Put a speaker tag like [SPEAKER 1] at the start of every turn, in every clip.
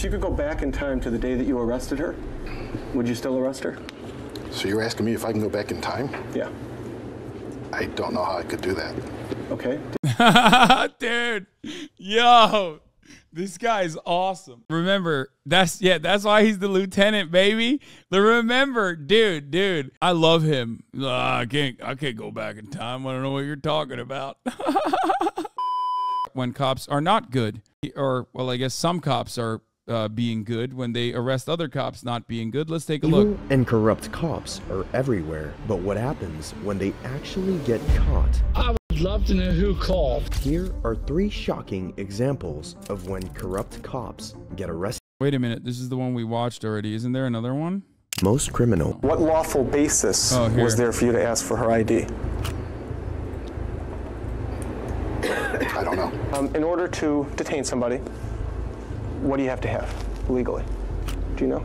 [SPEAKER 1] If you could go back in time to the day that you arrested her, would you still arrest her?
[SPEAKER 2] So you're asking me if I can go back in time?
[SPEAKER 1] Yeah.
[SPEAKER 2] I don't know how I could do that.
[SPEAKER 1] Okay.
[SPEAKER 3] Dude, yo, this guy's awesome. Remember, that's why he's the lieutenant, baby. Remember, dude, I love him. I can't go back in time. I don't know what you're talking about. When cops are not good, or well, I guess some cops are being good when they arrest other cops not being good. Let's take a look.
[SPEAKER 4] Evil and corrupt cops are everywhere, but what happens when they actually get caught?
[SPEAKER 5] I would love to know who called.
[SPEAKER 4] Here are 3 shocking examples of when corrupt cops get arrested.
[SPEAKER 3] Wait a minute, this is the one we watched already. Isn't there another one?
[SPEAKER 4] Most criminal.
[SPEAKER 1] What lawful basis was there for you to ask for her ID?
[SPEAKER 2] I don't know.
[SPEAKER 1] In order to detain somebody, what do you have to have legally? Do you know?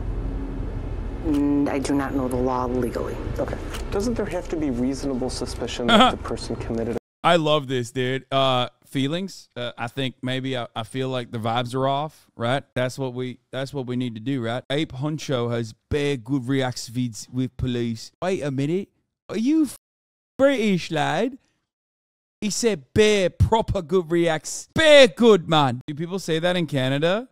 [SPEAKER 6] I do not know the law legally.
[SPEAKER 1] Okay. Doesn't there have to be reasonable suspicion that the person committed?
[SPEAKER 3] I love this, dude. Feelings. I think maybe I feel like the vibes are off, right? That's what we need to do, right? Ape Huncho has bare good reactions with police. Wait a minute. Are you British, lad? He said bare proper good reacts. Bare good, man. Do people say that in Canada?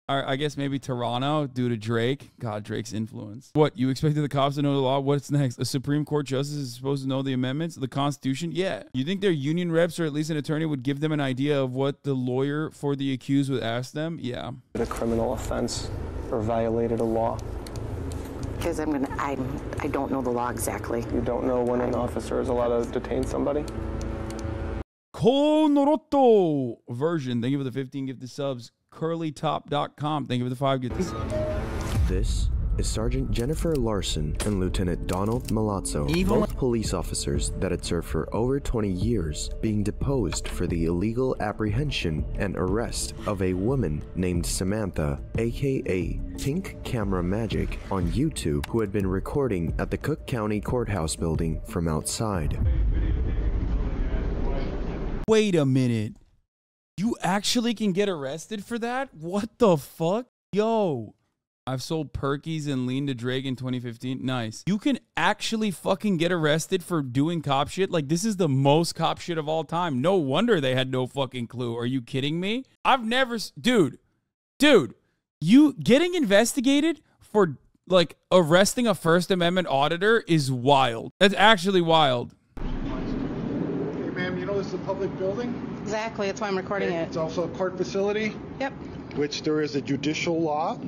[SPEAKER 3] Or I guess maybe Toronto due to Drake. God, Drake's influence. What, you expected the cops to know the law? What's next? A Supreme Court justice is supposed to know the amendments, the Constitution? Yeah. You think their union reps or at least an attorney would give them an idea of what the lawyer for the accused would ask them? Yeah.
[SPEAKER 1] A criminal offense or violated a law?
[SPEAKER 6] Because I don't know the law exactly.
[SPEAKER 1] You don't know when an officer is allowed to detain somebody?
[SPEAKER 3] Konoroto version. Thank you for the 15 gifted subs. Curlytop.com. Thank you for the 5 gifted subs.
[SPEAKER 4] This is Sergeant Jennifer Larson and Lieutenant Donald Malazzo, both police officers that had served for over 20 years, being deposed for the illegal apprehension and arrest of a woman named Samantha, aka Pink Camera Magic, on YouTube, who had been recording at the Cook County Courthouse building from outside.
[SPEAKER 3] Wait a minute. You actually can get arrested for that? What the fuck? Yo, I've sold Perkies and Lean to Drake in 2015. Nice. You can actually fucking get arrested for doing cop shit? Like, this is the most cop shit of all time. No wonder they had no fucking clue. Are you kidding me? I've never... Dude, you getting investigated for, like, arresting a First Amendment auditor is wild. That's actually wild.
[SPEAKER 2] Hey, ma'am, you know this is a public building?
[SPEAKER 7] Exactly, that's why I'm recording it.
[SPEAKER 2] It's also a court facility?
[SPEAKER 7] Yep.
[SPEAKER 2] Which there is a judicial law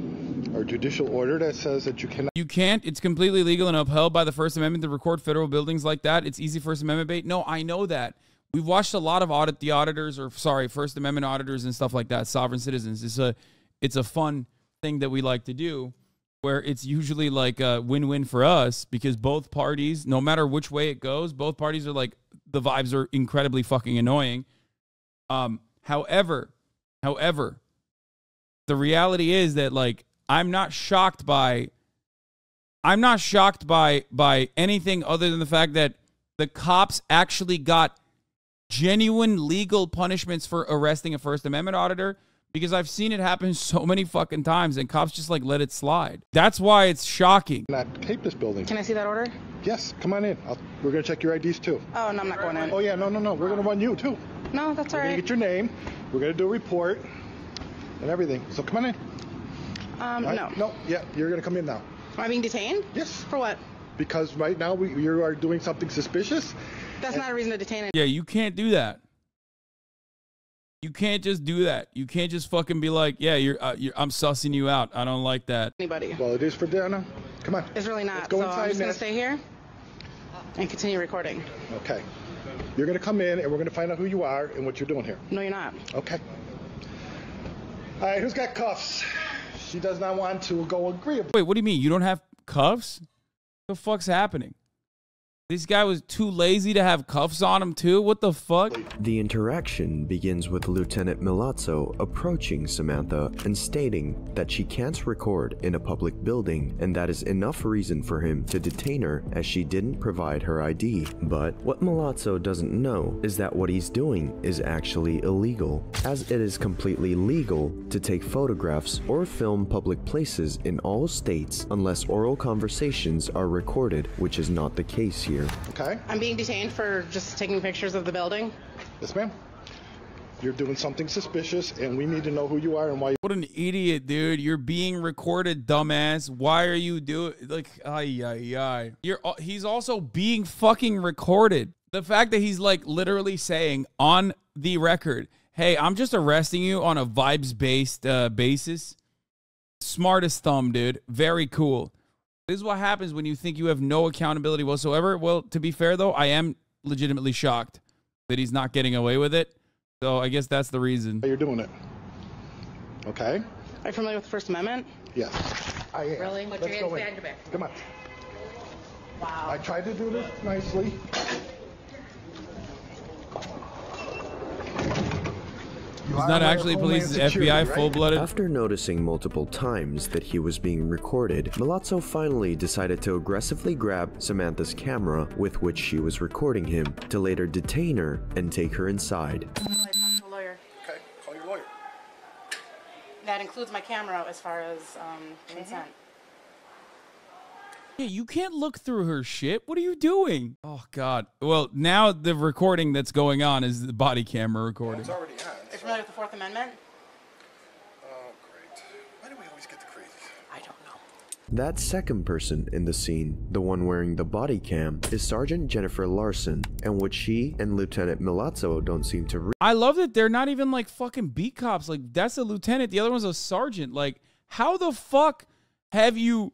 [SPEAKER 2] or judicial order that says that you cannot.
[SPEAKER 3] You can't. It's completely legal and upheld by the First Amendment to record federal buildings like that. It's easy First Amendment bait. No, I know that. We've watched a lot of First Amendment auditors and stuff like that, sovereign citizens. It's a fun thing that we like to do, where it's usually like a win-win for us because both parties, no matter which way it goes, both parties are like, the vibes are incredibly fucking annoying. However, the reality is that, like, I'm not shocked by anything other than the fact that the cops actually got genuine legal punishments for arresting a First Amendment auditor, because I've seen it happen so many fucking times and cops just like let it slide. That's why it's shocking.
[SPEAKER 2] Not tape this building.
[SPEAKER 7] Can I see that order?
[SPEAKER 2] Yes, come on in. We're going to check your IDs too.
[SPEAKER 7] Oh, no, I'm not going in.
[SPEAKER 2] Oh, yeah, no. We're going to run you too.
[SPEAKER 7] No, that's all
[SPEAKER 2] We're
[SPEAKER 7] right.
[SPEAKER 2] going to get your name. We're going to do a report and everything. So come on in.
[SPEAKER 7] Right?
[SPEAKER 2] No. No, yeah, you're going to come in now.
[SPEAKER 7] Am I being detained?
[SPEAKER 2] Yes.
[SPEAKER 7] For what?
[SPEAKER 2] Because right now you are doing something suspicious.
[SPEAKER 7] That's not a reason to detain it.
[SPEAKER 3] Yeah, you can't do that. You can't just do that. You can't just fucking be like, yeah, I'm sussing you out. I don't like that.
[SPEAKER 7] Anybody.
[SPEAKER 2] Well, it is for dinner. Come on.
[SPEAKER 7] It's really not.
[SPEAKER 2] Let's go
[SPEAKER 7] so
[SPEAKER 2] inside
[SPEAKER 7] I'm just going
[SPEAKER 2] now.
[SPEAKER 7] to stay here and continue recording.
[SPEAKER 2] Okay. You're going to come in and we're going to find out who you are and what you're doing here.
[SPEAKER 7] No, you're not.
[SPEAKER 2] Okay. All right, who's got cuffs? She does not want to go agreeable.
[SPEAKER 3] Wait, what do you mean? You don't have cuffs? What the fuck's happening? This guy was too lazy to have cuffs on him too? What the fuck?
[SPEAKER 4] The interaction begins with Lieutenant Milazzo approaching Samantha and stating that she can't record in a public building, and that is enough reason for him to detain her as she didn't provide her ID. But what Milazzo doesn't know is that what he's doing is actually illegal, as it is completely legal to take photographs or film public places in all states unless oral conversations are recorded, which is not the case here.
[SPEAKER 2] Okay.
[SPEAKER 7] I'm being detained for just taking pictures of the building.
[SPEAKER 2] Yes, ma'am. You're doing something suspicious, and we need to know who you are and why.
[SPEAKER 3] What an idiot, dude. You're being recorded, dumbass. Why are you doing, like, ay, ay, ay. He's also being fucking recorded. The fact that he's, like, literally saying on the record, hey, I'm just arresting you on a vibes-based basis. Smartest thumb, dude. Very cool. This is what happens when you think you have no accountability whatsoever. Well, to be fair, though, I am legitimately shocked that he's not getting away with it. So I guess that's the reason.
[SPEAKER 2] You're doing it. Okay?
[SPEAKER 7] Are you familiar with the First Amendment?
[SPEAKER 2] Yes. I am.
[SPEAKER 7] Really?
[SPEAKER 2] Let's go in. Come on. Wow. I tried to do this nicely.
[SPEAKER 3] He's not actually police, it's FBI, full-blooded.
[SPEAKER 4] After noticing multiple times that he was being recorded, Milazzo finally decided to aggressively grab Samantha's camera with which she was recording him, to later detain her and take her inside.
[SPEAKER 7] Lawyer.
[SPEAKER 2] Okay, call your lawyer.
[SPEAKER 7] That includes my camera as far as consent.
[SPEAKER 3] Yeah, you can't look through her shit. What are you doing? Oh, God. Well, now the recording that's going on is the body camera recording.
[SPEAKER 2] It's already on.
[SPEAKER 7] Are you familiar with the Fourth Amendment?
[SPEAKER 2] Oh, great. Why do we always get the crazies?
[SPEAKER 7] I don't know.
[SPEAKER 4] That second person in the scene, the one wearing the body cam, is Sergeant Jennifer Larson, and what she and Lieutenant Milazzo don't seem to
[SPEAKER 3] I love that they're not even like fucking beat cops. Like, that's a lieutenant. The other one's a sergeant. Like, how the fuck have you...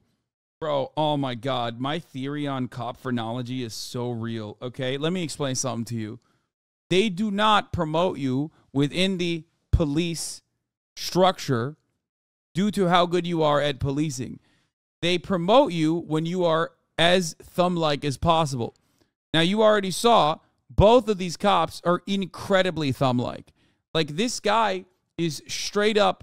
[SPEAKER 3] Bro, oh my God. My theory on cop phrenology is so real, okay? Let me explain something to you. They do not promote you within the police structure due to how good you are at policing. They promote you when you are as thumb-like as possible. Now, you already saw both of these cops are incredibly thumb-like. Like, this guy is straight up,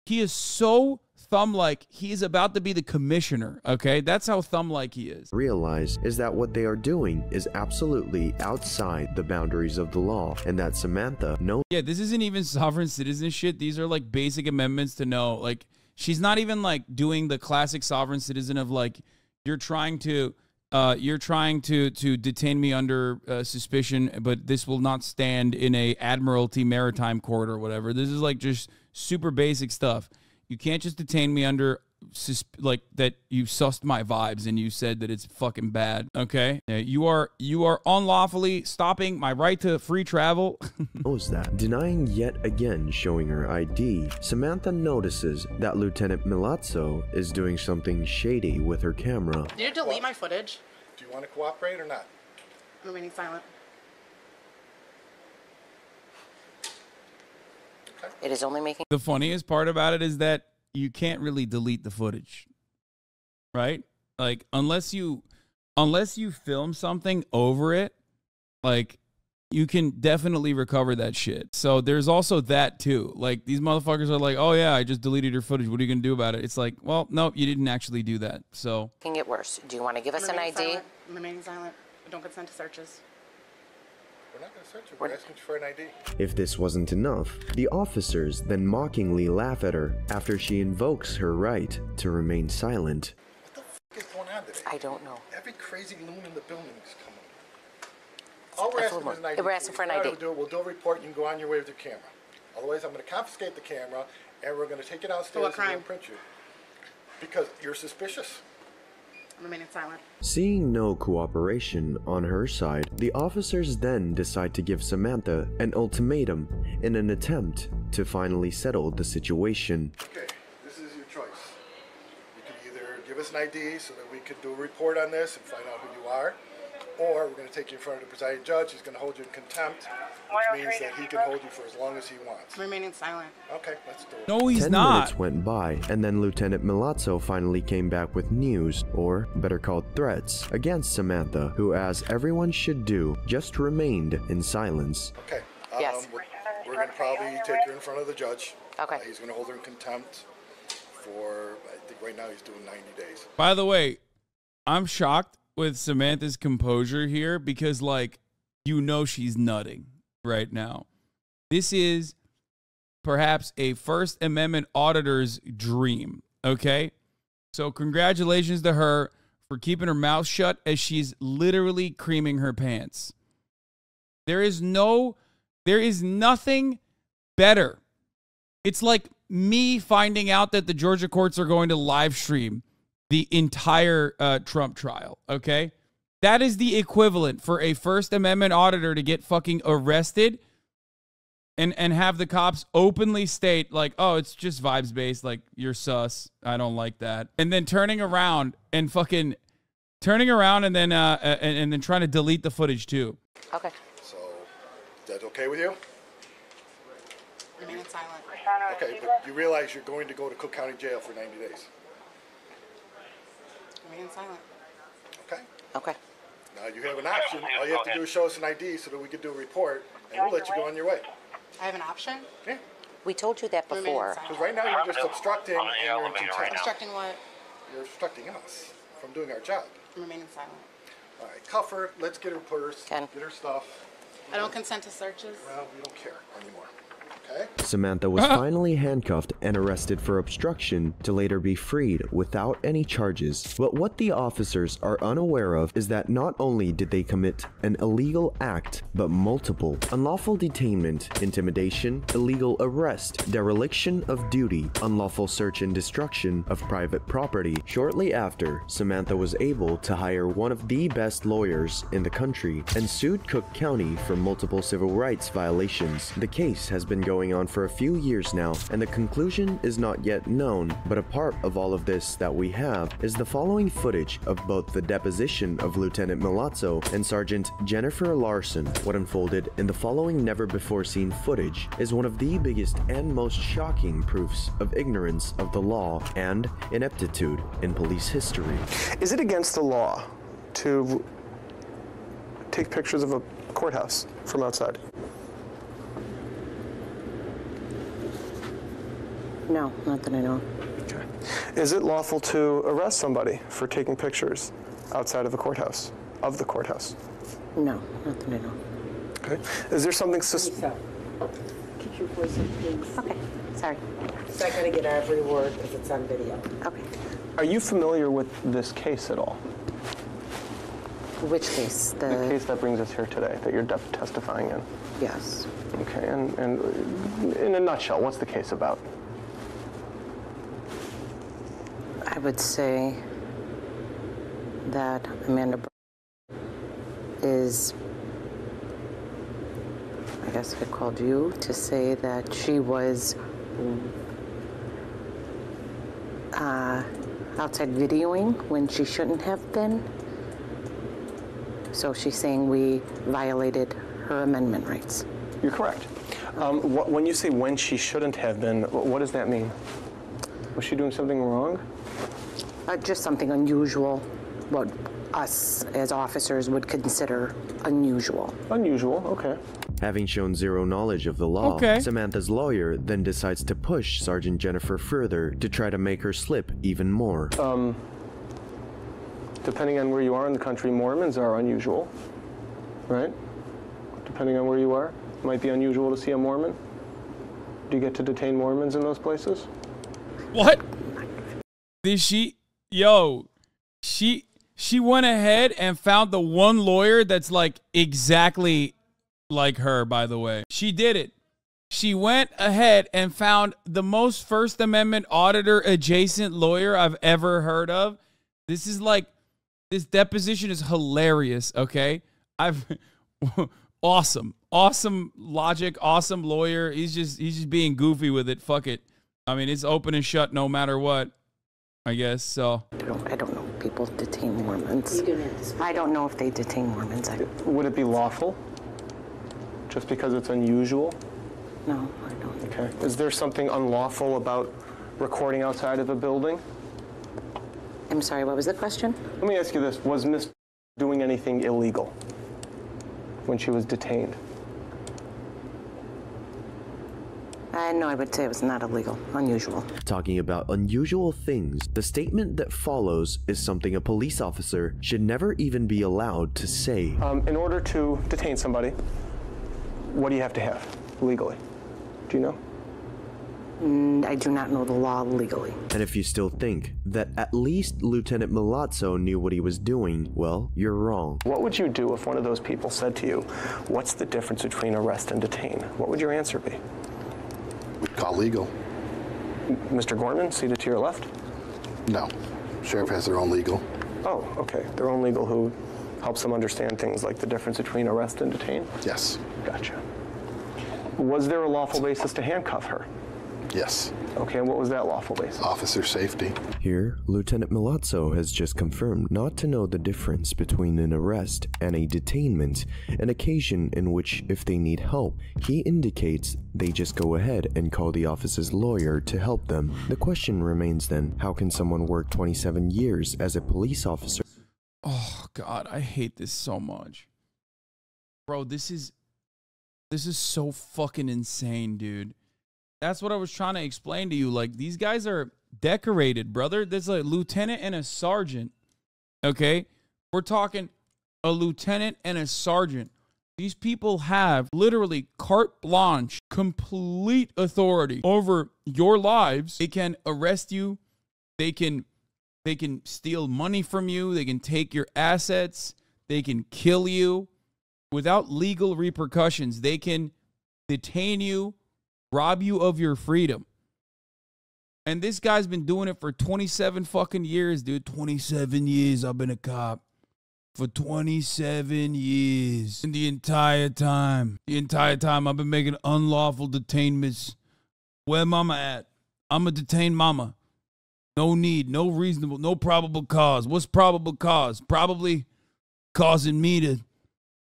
[SPEAKER 3] he is so thumb-like, he is about to be the commissioner, okay? That's how thumb-like he is.
[SPEAKER 4] realize is that what they are doing is absolutely outside the boundaries of the law, and that Samantha knows.
[SPEAKER 3] Yeah, this isn't even sovereign citizen shit. These are like basic amendments to know. Like, she's not even like doing the classic sovereign citizen of like, you're trying to detain me under suspicion, but this will not stand in a Admiralty Maritime Court or whatever. This is like just super basic stuff. You can't just detain me under like that. You sussed my vibes and you said that it's fucking bad. Okay, yeah, you are unlawfully stopping my right to free travel.
[SPEAKER 4] Knows that. Denying yet again showing her ID, Samantha notices that Lieutenant Milazzo is doing something shady with her camera.
[SPEAKER 7] Did you delete my footage?
[SPEAKER 2] Do you want to cooperate or not?
[SPEAKER 7] I'm remaining silent.
[SPEAKER 6] It is only making...
[SPEAKER 3] The funniest part about it is that you can't really delete the footage, right? Like, unless you film something over it, like, you can definitely recover that shit. So there's also that too. Like, these motherfuckers are like, oh yeah, I just deleted your footage. What are you gonna do about it? It's like, well, no, you didn't actually do that. So
[SPEAKER 6] Making it worse. Do you want to give us an ID?
[SPEAKER 7] I'm remaining silent. I don't consent to searches.
[SPEAKER 2] We're not going to search you. We're asking for an ID.
[SPEAKER 4] If this wasn't enough, the officers then mockingly laugh at her after she invokes her right to remain silent.
[SPEAKER 2] What the f*** is going on today?
[SPEAKER 6] I don't know.
[SPEAKER 2] Every crazy loon in the building is coming. All we're asking is an ID.
[SPEAKER 6] We're asking for an ID.
[SPEAKER 2] We'll do a report and you can go on your way with your camera. Otherwise, I'm going to confiscate the camera and we're going to take it downstairs
[SPEAKER 7] what crime?
[SPEAKER 2] and print you. Because you're suspicious.
[SPEAKER 7] I'm remaining silent.
[SPEAKER 4] Seeing no cooperation on her side, the officers then decide to give Samantha an ultimatum in an attempt to finally settle the situation.
[SPEAKER 2] Okay, this is your choice. You can either give us an ID so that we could do a report on this and find out who you are, or we're going to take you in front of the presiding judge. He's going to hold you in contempt, which means that he can hold you for as long as he wants.
[SPEAKER 7] Remaining silent.
[SPEAKER 2] Okay, let's do it.
[SPEAKER 3] No, he's
[SPEAKER 4] 10
[SPEAKER 3] not.
[SPEAKER 4] minutes went by, and then Lieutenant Milazzo finally came back with news, or better called threats, against Samantha, who, as everyone should do, just remained in silence.
[SPEAKER 2] Okay.
[SPEAKER 6] Yes.
[SPEAKER 2] We're going to probably take her in front of the judge.
[SPEAKER 6] Okay.
[SPEAKER 2] He's going to hold her in contempt for, I think right now he's doing 90 days.
[SPEAKER 3] By the way, I'm shocked with Samantha's composure here because, like, you know she's nutting right now. This is perhaps a First Amendment auditor's dream, okay? So congratulations to her for keeping her mouth shut as she's literally creaming her pants. There is nothing better. It's like me finding out that the Georgia courts are going to live stream the entire Trump trial, okay? That is the equivalent for a First Amendment auditor to get fucking arrested and have the cops openly state, like, oh, it's just vibes-based, like, you're sus, I don't like that. And then turning around and then trying to delete the footage, too.
[SPEAKER 6] Okay.
[SPEAKER 2] So, is that okay with you?
[SPEAKER 7] Remaining silent.
[SPEAKER 2] Okay, but you realize you're going to go to Cook County Jail for 90 days.
[SPEAKER 7] Remaining silent.
[SPEAKER 2] Okay?
[SPEAKER 6] Okay.
[SPEAKER 2] Now you have an option. All you have to do is show us an ID so that we can do a report, and we'll let you go on your way.
[SPEAKER 7] I have an option?
[SPEAKER 2] Yeah.
[SPEAKER 6] We told you that
[SPEAKER 7] Remaining
[SPEAKER 6] before.
[SPEAKER 7] silent.
[SPEAKER 2] Because right now you're just obstructing and you're in contempt.
[SPEAKER 7] Obstructing what?
[SPEAKER 2] You're obstructing us from doing our job.
[SPEAKER 7] Remaining silent.
[SPEAKER 2] All right, cuff her. Let's get her purse.
[SPEAKER 6] Ken.
[SPEAKER 2] Get her stuff.
[SPEAKER 7] I don't consent to searches.
[SPEAKER 2] Well, we don't care anymore. Okay?
[SPEAKER 4] Samantha was finally handcuffed and arrested for obstruction to later be freed without any charges. But what the officers are unaware of is that not only did they commit an illegal act, but multiple: unlawful detainment, intimidation, illegal arrest, dereliction of duty, unlawful search and destruction of private property. Shortly after, Samantha was able to hire one of the best lawyers in the country and sued Cook County for multiple civil rights violations. The case has been going on for a few years now, and the conclusion is not yet known, but a part of all of this that we have is the following footage of both the deposition of Lieutenant Milazzo and Sergeant Jennifer Larson. What unfolded in the following never-before-seen footage is one of the biggest and most shocking proofs of ignorance of the law and ineptitude in police history.
[SPEAKER 1] Is it against the law to take pictures of a courthouse from outside?
[SPEAKER 6] No, not that I know.
[SPEAKER 1] Okay. Is it lawful to arrest somebody for taking pictures outside of a courthouse, of the courthouse?
[SPEAKER 6] No, not that I know.
[SPEAKER 1] Okay. Is there something
[SPEAKER 8] Keep your voice up, please.
[SPEAKER 6] Okay, sorry.
[SPEAKER 8] So I gotta get every word because it's on video.
[SPEAKER 6] Okay.
[SPEAKER 1] Are you familiar with this case at all?
[SPEAKER 6] Which case?
[SPEAKER 1] The case that brings us here today, that you're testifying in?
[SPEAKER 6] Yes.
[SPEAKER 1] Okay, and in a nutshell, what's the case about?
[SPEAKER 6] I would say that Amanda is, I guess I called you to say that she was outside videoing when she shouldn't have been. So she's saying we violated her amendment rights.
[SPEAKER 1] You're correct. When you say when she shouldn't have been, what does that mean? Was she doing something wrong?
[SPEAKER 6] Just something unusual, what us as officers would consider unusual.
[SPEAKER 1] Unusual, okay.
[SPEAKER 4] Having shown zero knowledge of the law,
[SPEAKER 3] Okay.
[SPEAKER 4] Samantha's lawyer then decides to push Sergeant Jennifer further to try to make her slip even more.
[SPEAKER 1] Depending on where you are in the country, Mormons are unusual, right? Depending on where you are, it might be unusual to see a Mormon. Do you get to detain Mormons in those places?
[SPEAKER 3] What? Did she? Yo, she went ahead and found the one lawyer that's like exactly like her, by the way. She did it. She went ahead and found the most First Amendment auditor adjacent lawyer I've ever heard of. This is like, this deposition is hilarious, okay? Awesome logic, awesome lawyer. He's just being goofy with it. Fuck it. I mean, it's open and shut no matter what, I guess, so.
[SPEAKER 6] I don't know. people detain Mormons.
[SPEAKER 8] You're gonna have to speak
[SPEAKER 6] I don't know if they detain Mormons.
[SPEAKER 1] Would it be lawful? Just because it's unusual?
[SPEAKER 6] No, I don't.
[SPEAKER 1] Okay. Is there something unlawful about recording outside of a building?
[SPEAKER 6] I'm sorry, what was the question?
[SPEAKER 1] Let me ask you this. Was Miss doing anything illegal when she was detained?
[SPEAKER 6] No, I would say it was not illegal, unusual.
[SPEAKER 4] Talking about unusual things, the statement that follows is something a police officer should never even be allowed to say.
[SPEAKER 1] In order to detain somebody, what do you have to have legally? Do you know?
[SPEAKER 6] I do not know the law legally.
[SPEAKER 4] And if you still think that at least Lieutenant Milazzo knew what he was doing, well, you're wrong.
[SPEAKER 1] What would you do if one of those people said to you, what's the difference between arrest and detain? What would your answer be?
[SPEAKER 2] We'd call legal.
[SPEAKER 1] Mr. Gorman, seated to your left?
[SPEAKER 2] No. Sheriff has their own legal.
[SPEAKER 1] Oh, okay. Their own legal who helps them understand things like the difference between arrest and detain?
[SPEAKER 2] Yes.
[SPEAKER 1] Gotcha. Was there a lawful basis to handcuff her?
[SPEAKER 2] Yes.
[SPEAKER 1] Okay, and what was that lawful basis?
[SPEAKER 2] Officer safety.
[SPEAKER 4] Here, Lieutenant Milazzo has just confirmed not to know the difference between an arrest and a detainment, an occasion in which, if they need help, he indicates they just go ahead and call the office's lawyer to help them. The question remains then, how can someone work 27 years as a police officer?
[SPEAKER 3] Oh, God, I hate this so much. Bro, this is so fucking insane, dude. That's what I was trying to explain to you. Like, these guys are decorated, brother. There's a lieutenant and a sergeant, okay? We're talking a lieutenant and a sergeant. These people have literally carte blanche, complete authority over your lives. They can arrest you. They can steal money from you. They can take your assets. They can kill you without legal repercussions. They can detain you, rob you of your freedom. And this guy's been doing it for 27 fucking years, dude. 27 years I've been a cop. For 27 years. And the entire time I've been making unlawful detainments. Where mama at? I'm a detained mama. No need, no reasonable, no probable cause. What's probable cause? Probably causing me to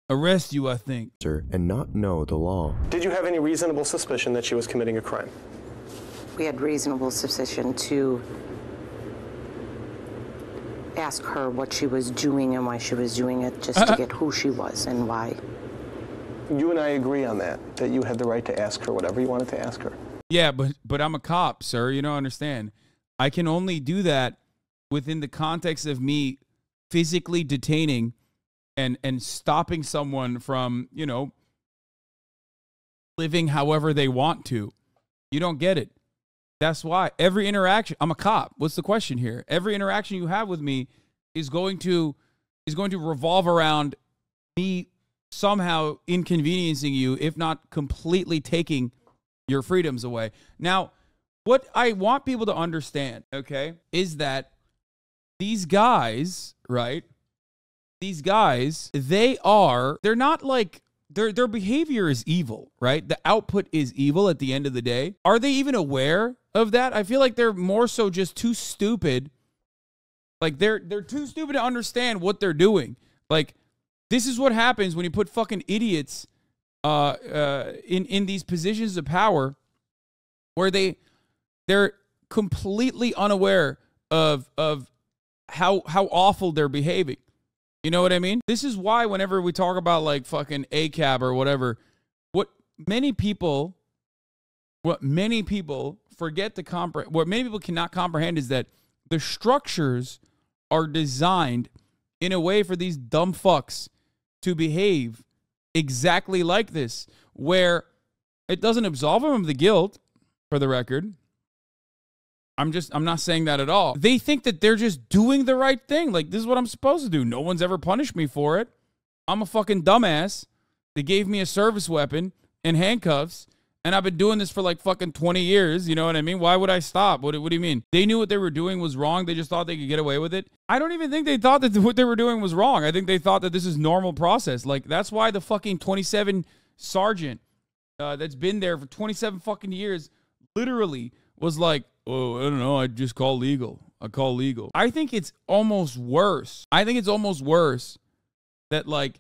[SPEAKER 3] arrest you, I think.
[SPEAKER 4] And not know the law.
[SPEAKER 1] Did you have any reasonable suspicion that she was committing a crime?
[SPEAKER 6] We had reasonable suspicion to ask her what she was doing and why she was doing it, just to get who she was and why.
[SPEAKER 1] You and I agree on that you had the right to ask her whatever you wanted to ask her.
[SPEAKER 3] Yeah, but I'm a cop, sir. You don't understand. I can only do that within the context of me physically detaining and stopping someone from, you know, living however they want to. You don't get it. That's why every interaction, I'm a cop. What's the question here? Every interaction you have with me is going to revolve around me somehow inconveniencing you, if not completely taking your freedoms away. Now, what I want people to understand, okay, is that these guys, right? These guys, they're not like, their behavior is evil, right? The output is evil at the end of the day. Are they even aware of that? I feel like they're more so just too stupid. Like they're too stupid to understand what they're doing. Like, this is what happens when you put fucking idiots in these positions of power where they're completely unaware of how awful they're behaving. You know what I mean? This is why whenever we talk about like fucking ACAB or whatever, what many people forget to comprehend, what many people cannot comprehend is that the structures are designed in a way for these dumb fucks to behave exactly like this, where it doesn't absolve them of the guilt, for the record. I'm not saying that at all. They think that they're just doing the right thing. Like, this is what I'm supposed to do. No one's ever punished me for it. I'm a fucking dumbass. They gave me a service weapon and handcuffs, and I've been doing this for like fucking 20 years. You know what I mean? Why would I stop? What do you mean? They knew what they were doing was wrong. They just thought they could get away with it. I don't even think they thought that what they were doing was wrong. I think they thought that this is normal process. Like, that's why the fucking 27 sergeant that's been there for 27 fucking years literally was like, oh, I don't know. I just call legal. I call legal. I think it's almost worse. I think it's almost worse that, like,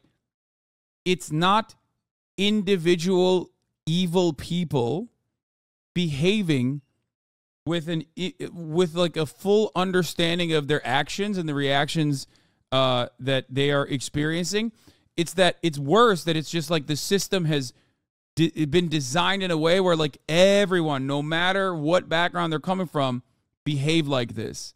[SPEAKER 3] it's not individual evil people behaving with like a full understanding of their actions and the reactions that they are experiencing. It's that it's worse that it's just like the system has been designed in a way where, like, everyone, no matter what background they're coming from, behave like this.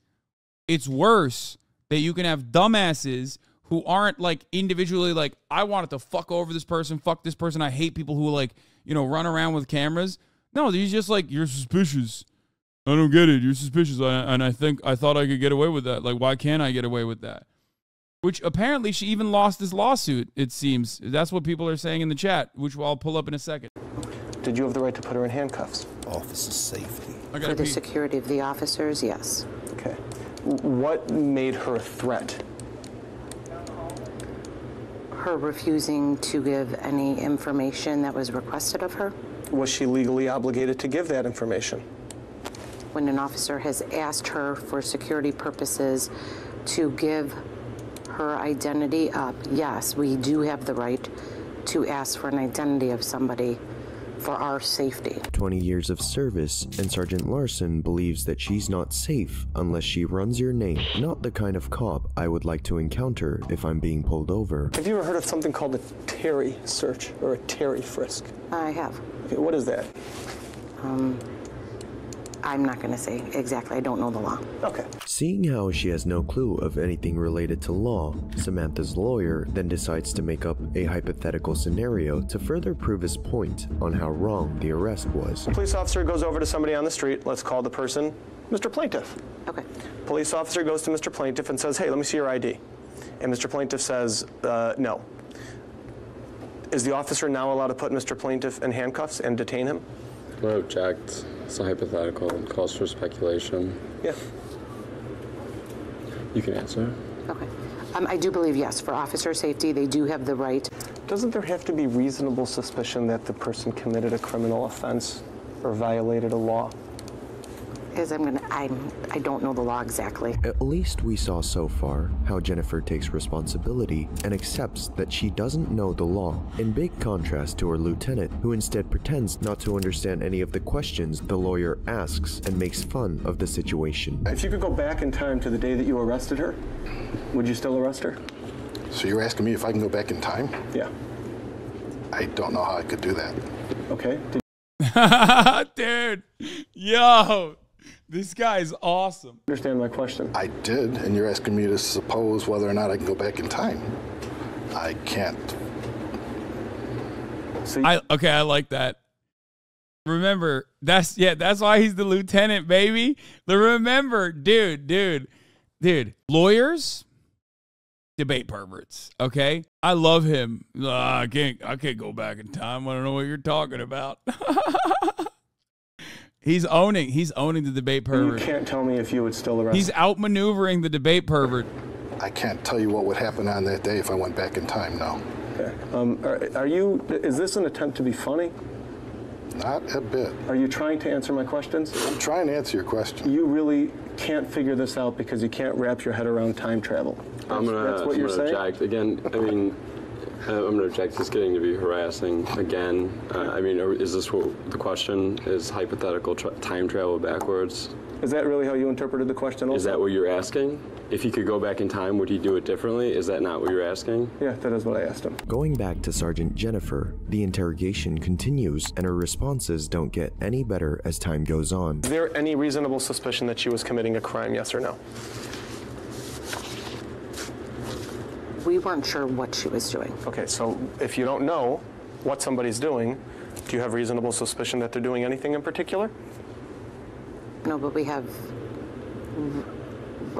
[SPEAKER 3] It's worse that you can have dumbasses who aren't, like, individually like, I wanted to fuck over this person, fuck this person. I hate people who, like, you know, run around with cameras. No, he's just like, you're suspicious. I don't get it. You're suspicious. And I thought I could get away with that. Like, why can't I get away with that? Which apparently she even lost this lawsuit, it seems. That's what people are saying in the chat, which I'll pull up in a second.
[SPEAKER 1] Did you have the right to put her in handcuffs?
[SPEAKER 9] Officer safety.
[SPEAKER 6] For the security of the officers, yes.
[SPEAKER 1] Okay. What made her a threat?
[SPEAKER 6] Her refusing to give any information that was requested of her.
[SPEAKER 1] Was she legally obligated to give that information?
[SPEAKER 6] When an officer has asked her for security purposes to give her identity up, yes, we do have the right to ask for an identity of somebody for our safety.
[SPEAKER 4] 20 years of service, and Sergeant Larson believes that she's not safe unless she runs your name. Not the kind of cop I would like to encounter if I'm being pulled over.
[SPEAKER 1] Have you ever heard of something called a Terry search or a Terry frisk?
[SPEAKER 6] I have.
[SPEAKER 1] Okay, what is that?
[SPEAKER 6] I'm not going to say exactly. I don't know the law.
[SPEAKER 1] Okay.
[SPEAKER 4] Seeing how she has no clue of anything related to law, Samantha's lawyer then decides to make up a hypothetical scenario to further prove his point on how wrong the arrest was.
[SPEAKER 1] A police officer goes over to somebody on the street. Let's call the person Mr. Plaintiff.
[SPEAKER 6] Okay.
[SPEAKER 1] Police officer goes to Mr. Plaintiff and says, hey, let me see your ID. And Mr. Plaintiff says, no. Is the officer now allowed to put Mr. Plaintiff in handcuffs and detain him?
[SPEAKER 10] I object. It's a hypothetical. It calls for speculation.
[SPEAKER 1] Yeah.
[SPEAKER 10] You can answer.
[SPEAKER 6] Okay. I do believe, yes, for officer safety, they do have the right.
[SPEAKER 1] Doesn't there have to be reasonable suspicion that the person committed a criminal offense or violated a law?
[SPEAKER 6] I don't know the law exactly.
[SPEAKER 4] At least we saw so far how Jennifer takes responsibility and accepts that she doesn't know the law, in big contrast to her lieutenant, who instead pretends not to understand any of the questions the lawyer asks and makes fun of the situation.
[SPEAKER 1] If you could go back in time to the day that you arrested her, would you still arrest her?
[SPEAKER 2] So you're asking me if I can go back in time?
[SPEAKER 1] Yeah.
[SPEAKER 2] I don't know how I could do that.
[SPEAKER 1] Okay.
[SPEAKER 3] Dude, yo. This guy is awesome.
[SPEAKER 1] Understand my question?
[SPEAKER 2] I did, and you're asking me to suppose whether or not I can go back in time. I can't.
[SPEAKER 1] See?
[SPEAKER 3] Okay, I like that. Remember, that's why he's the lieutenant, baby. Remember, dude. Lawyers, debate perverts. Okay, I love him. I can't go back in time. I don't know what you're talking about. He's owning the debate pervert.
[SPEAKER 1] You can't tell me if you would still arrest.
[SPEAKER 3] He's outmaneuvering the debate pervert.
[SPEAKER 2] I can't tell you what would happen on that day if I went back in time, no.
[SPEAKER 1] Okay. Is this an attempt to be funny?
[SPEAKER 2] Not a bit.
[SPEAKER 1] Are you trying to answer my questions?
[SPEAKER 2] I'm trying to answer your question.
[SPEAKER 1] You really can't figure this out because you can't wrap your head around time travel. That's what you're saying?
[SPEAKER 10] Object. Again, I mean, I'm going to object. It's getting to be harassing again. I mean, is this what the question is? Hypothetical time travel backwards?
[SPEAKER 1] Is that really how you interpreted the question also?
[SPEAKER 10] Is that what you're asking? If he could go back in time, would he do it differently? Is that not what you're asking?
[SPEAKER 1] Yeah, that is what I asked him.
[SPEAKER 4] Going back to Sergeant Jennifer, the interrogation continues and her responses don't get any better as time goes on.
[SPEAKER 1] Is there any reasonable suspicion that she was committing a crime, yes or no?
[SPEAKER 6] We weren't sure what she was doing.
[SPEAKER 1] Okay, so if you don't know what somebody's doing, do you have reasonable suspicion that they're doing anything in particular?
[SPEAKER 6] No, but we have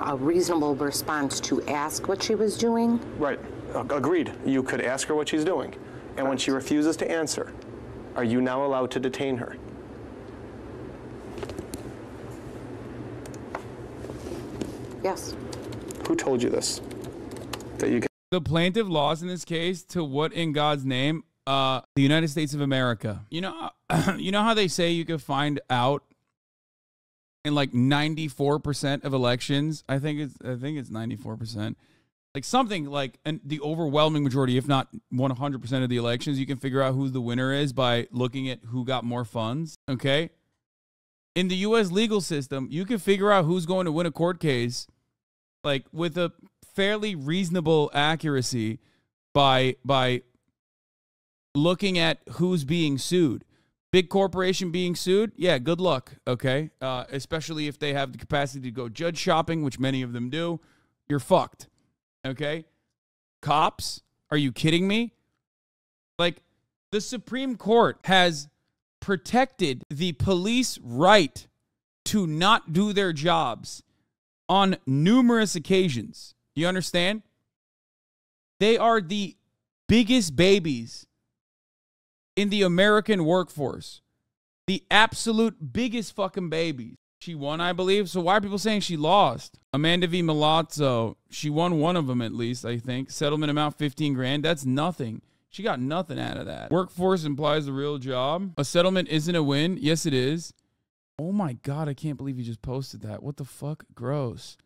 [SPEAKER 6] a reasonable response to ask what she was doing.
[SPEAKER 1] Right. Agreed. You could ask her what she's doing. And when she refuses to answer, are you now allowed to detain her?
[SPEAKER 6] Yes.
[SPEAKER 1] Who told you this? That you can.
[SPEAKER 3] The plaintiff lost in this case to what in God's name? The United States of America. You know how they say you can find out in like 94% of elections. I think it's 94%. Like something like the overwhelming majority, if not 100% of the elections, you can figure out who the winner is by looking at who got more funds. Okay. In the U.S. legal system, you can figure out who's going to win a court case, like with a fairly reasonable accuracy by looking at who's being sued. Big corporation being sued, yeah, good luck, okay? Especially if they have the capacity to go judge shopping, which many of them do, you're fucked, okay? Cops, are you kidding me? Like, the Supreme Court has protected the police right to not do their jobs on numerous occasions. You understand? They are the biggest babies in the American workforce. The absolute biggest fucking babies. She won, I believe. So why are people saying she lost? Amanda V. Milazzo, she won one of them at least, I think. Settlement amount 15 grand. That's nothing. She got nothing out of that. Workforce implies the real job. A settlement isn't a win. Yes, it is. Oh my God, I can't believe you just posted that. What the fuck? Gross.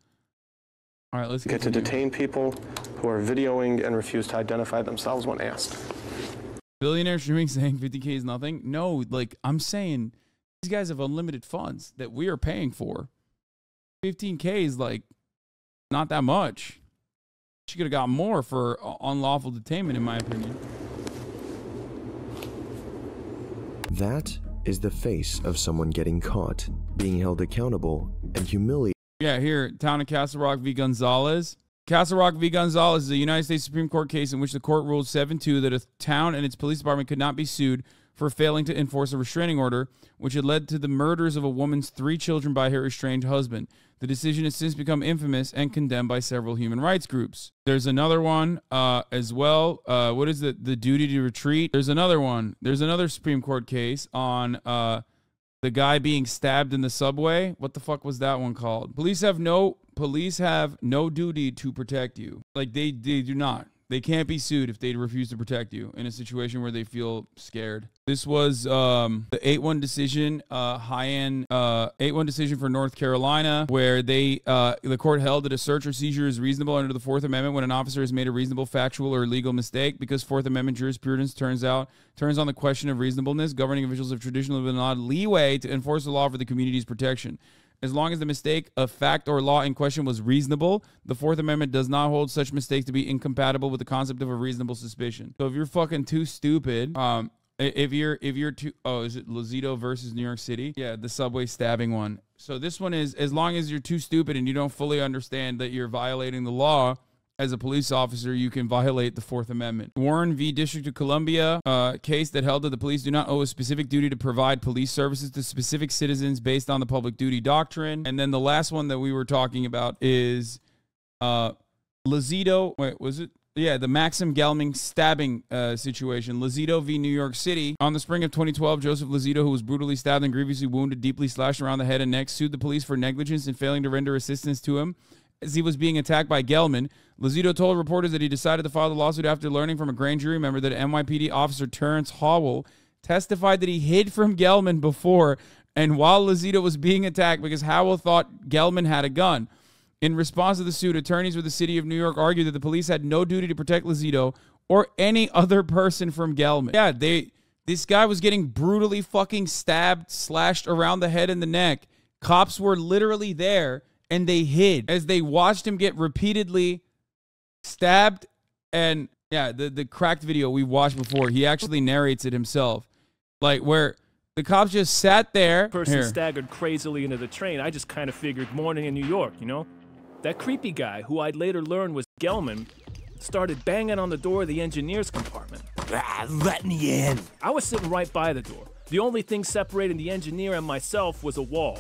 [SPEAKER 3] All right, let's
[SPEAKER 1] get to detain people who are videoing and refuse to identify themselves when asked.
[SPEAKER 3] Billionaire streaming saying 50K is nothing. No, like I'm saying these guys have unlimited funds that we are paying for. 15K is like not that much. She could have got more for unlawful detainment, in my opinion.
[SPEAKER 4] That is the face of someone getting caught, being held accountable, and humiliated.
[SPEAKER 3] Yeah, here, Town of Castle Rock v. Gonzalez. Castle Rock v. Gonzalez is a United States Supreme Court case in which the court ruled 7-2 that a town and its police department could not be sued for failing to enforce a restraining order, which had led to the murders of a woman's 3 children by her estranged husband. The decision has since become infamous and condemned by several human rights groups. There's another one as well. What is the duty to retreat? There's another one. There's another Supreme Court case on the guy being stabbed in the subway. What the fuck was that one called? Police have no duty to protect you. Like they do not. They can't be sued if they refuse to protect you in a situation where they feel scared. This was the 8-1 decision, 8-1 decision for North Carolina, where the court held that a search or seizure is reasonable under the Fourth Amendment when an officer has made a reasonable factual or legal mistake. Because Fourth Amendment jurisprudence turns on the question of reasonableness, governing officials have traditionally been allowed leeway to enforce the law for the community's protection. As long as the mistake of fact or law in question was reasonable, the Fourth Amendment does not hold such mistake to be incompatible with the concept of a reasonable suspicion. So if you're fucking too stupid, if you're too, is it Lozito versus New York City? Yeah, the subway stabbing one. So this one is, as long as you're too stupid and you don't fully understand that you're violating the law as a police officer, you can violate the Fourth Amendment. Warren v. District of Columbia, case that held that the police do not owe a specific duty to provide police services to specific citizens based on the public duty doctrine. And then the last one that we were talking about is Lozito. Wait, was it? Yeah, the Maxim Gelman stabbing situation. Lozito v. New York City. On the spring of 2012, Joseph Lozito, who was brutally stabbed and grievously wounded, deeply slashed around the head and neck, sued the police for negligence in failing to render assistance to him as he was being attacked by Gelman. Lozito told reporters that he decided to file the lawsuit after learning from a grand jury member that NYPD officer Terrence Howell testified that he hid from Gelman before and while Lozito was being attacked because Howell thought Gelman had a gun. In response to the suit, attorneys with the city of New York argued that the police had no duty to protect Lozito or any other person from Gelman. Yeah, this guy was getting brutally fucking stabbed, slashed around the head and the neck. Cops were literally there and they hid as they watched him get repeatedly stabbed. And yeah, the cracked video we watched before, he actually narrates it himself. Like where the cops just sat there.
[SPEAKER 9] Person staggered crazily into the train. I just kind of figured morning in New York, you know? That creepy guy, who I'd later learn was Gelman, started banging on the door of the engineer's compartment.
[SPEAKER 11] Let me in.
[SPEAKER 9] I was sitting right by the door. The only thing separating the engineer and myself was a wall.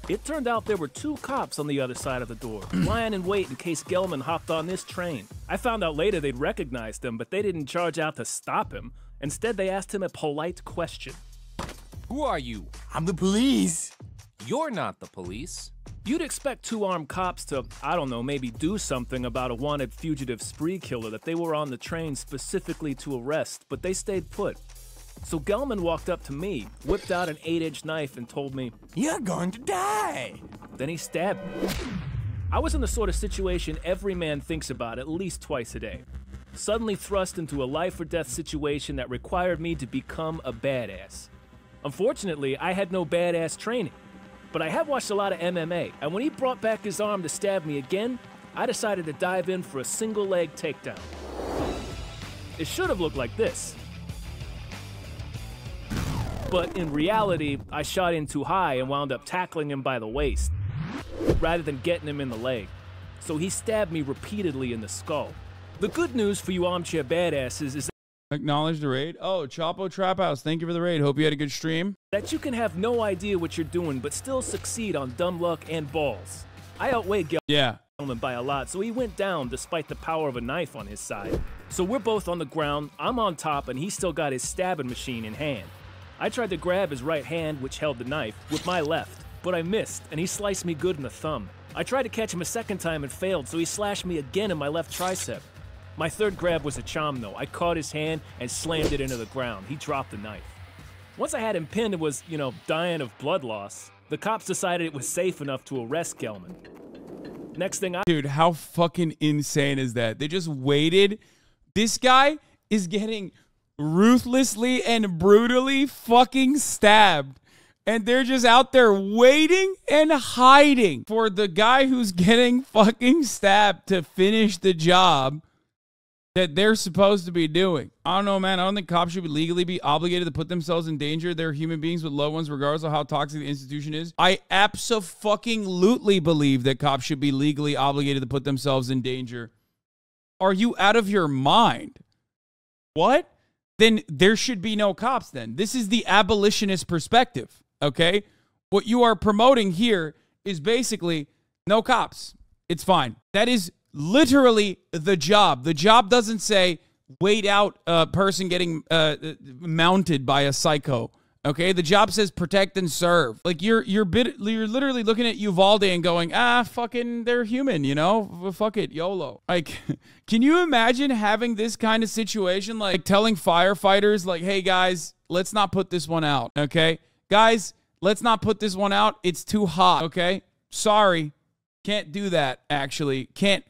[SPEAKER 9] It turned out there were 2 cops on the other side of the door, lying in wait in case Gelman hopped on this train. I found out later they'd recognized him, but they didn't charge out to stop him. Instead, they asked him a polite question.
[SPEAKER 11] Who are you?
[SPEAKER 12] I'm the police.
[SPEAKER 11] You're not the police.
[SPEAKER 9] You'd expect 2 armed cops to, I don't know, maybe do something about a wanted fugitive spree killer that they were on the train specifically to arrest, but they stayed put. So Gelman walked up to me, whipped out an 8-inch knife and told me, "You're going to die." Then he stabbed me. I was in the sort of situation every man thinks about at least twice a day. Suddenly thrust into a life or death situation that required me to become a badass. Unfortunately, I had no badass training, but I have watched a lot of MMA, and when he brought back his arm to stab me again, I decided to dive in for a single leg takedown. It should have looked like this. But in reality, I shot in too high and wound up tackling him by the waist, rather than getting him in the leg. So he stabbed me repeatedly in the skull. The good news for you armchair badasses is
[SPEAKER 3] Acknowledge the raid. Oh, Chapo Trap House, thank you for the raid. Hope you had a good stream.
[SPEAKER 9] that you can have no idea what you're doing, but still succeed on dumb luck and balls. I outweighed Gelman by a lot, so he went down despite the power of a knife on his side. So we're both on the ground, I'm on top, and he's still got his stabbing machine in hand. I tried to grab his right hand, which held the knife, with my left, but I missed, and he sliced me good in the thumb. I tried to catch him a second time and failed, so he slashed me again in my left tricep. My third grab was a chom, though. I caught his hand and slammed it into the ground. He dropped the knife. Once I had him pinned and was, dying of blood loss, the cops decided it was safe enough to arrest Gelman. Next thing
[SPEAKER 3] Dude, how fucking insane is that? They just waited. This guy is getting ruthlessly and brutally fucking stabbed. And they're just out there waiting and hiding for the guy who's getting fucking stabbed to finish the job that they're supposed to be doing. I don't know, man. I don't think cops should legally be obligated to put themselves in danger. They're human beings with loved ones, regardless of how toxic the institution is. I abso-fucking-lutely believe that cops should be legally obligated to put themselves in danger. Are you out of your mind? What? Then there should be no cops then. This is the abolitionist perspective, okay? What you are promoting here is basically no cops. It's fine. That is literally the job. The job doesn't say wait out a person getting mounted by a psycho. Okay, the job says protect and serve. Like you're literally looking at Uvalde and going, fucking, they're human, fuck it, YOLO. Like, can you imagine having this kind of situation, like telling firefighters, like, hey guys, let's not put this one out. Okay, guys, let's not put this one out. It's too hot. Okay, sorry, can't do that. Actually, can't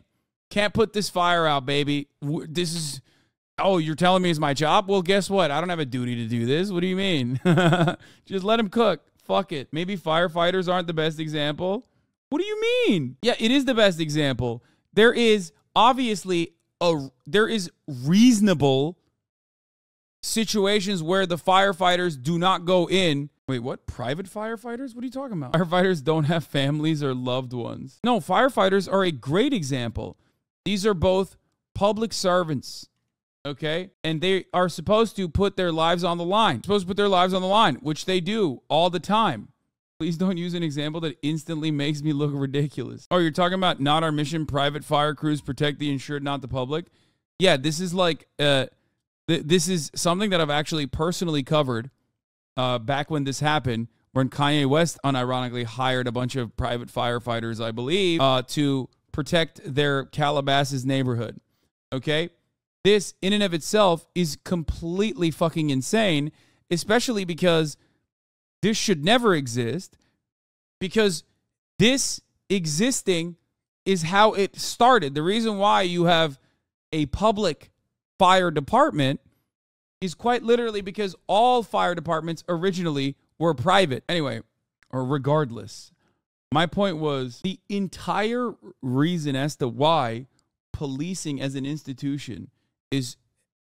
[SPEAKER 3] put this fire out, baby. This is, oh, you're telling me it's my job? Well, guess what? I don't have a duty to do this. What do you mean? Just let him cook. Fuck it. Maybe firefighters aren't the best example. What do you mean? Yeah, it is the best example. There is obviously there is reasonable situations where the firefighters do not go in. Wait, what? Private firefighters? What are you talking about? Firefighters don't have families or loved ones. No, firefighters are a great example. These are both public servants, okay? And they are supposed to put their lives on the line. Supposed to put their lives on the line, which they do all the time. Please don't use an example that instantly makes me look ridiculous. Oh, you're talking about not our mission, private fire crews protect the insured, not the public? Yeah, this is like, this is something that I've actually personally covered back when this happened, when Kanye West unironically hired a bunch of private firefighters, I believe, to protect their Calabasas neighborhood, okay? This, in and of itself, is completely fucking insane, especially because this should never exist, because this existing is how it started. The reason why you have a public fire department is quite literally because all fire departments originally were private. Anyway, or regardless, my point was the entire reason as to why policing as an institution is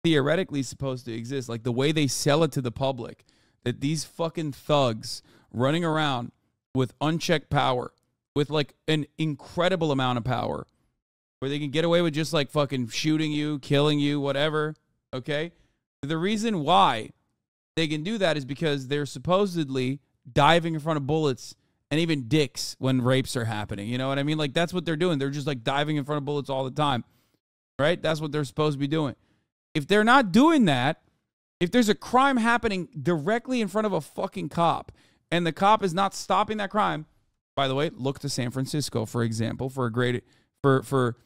[SPEAKER 3] theoretically supposed to exist, like the way they sell it to the public, that these fucking thugs running around with unchecked power, with like an incredible amount of power, where they can get away with just like fucking shooting you, killing you, whatever, okay? The reason why they can do that is because they're supposedly diving in front of bullets and even dicks when rapes are happening. You know what I mean? Like, that's what they're doing. They're just like diving in front of bullets all the time, right? That's what they're supposed to be doing. If they're not doing that, if there's a crime happening directly in front of a fucking cop and the cop is not stopping that crime, by the way, look to San Francisco, for example, for a great, for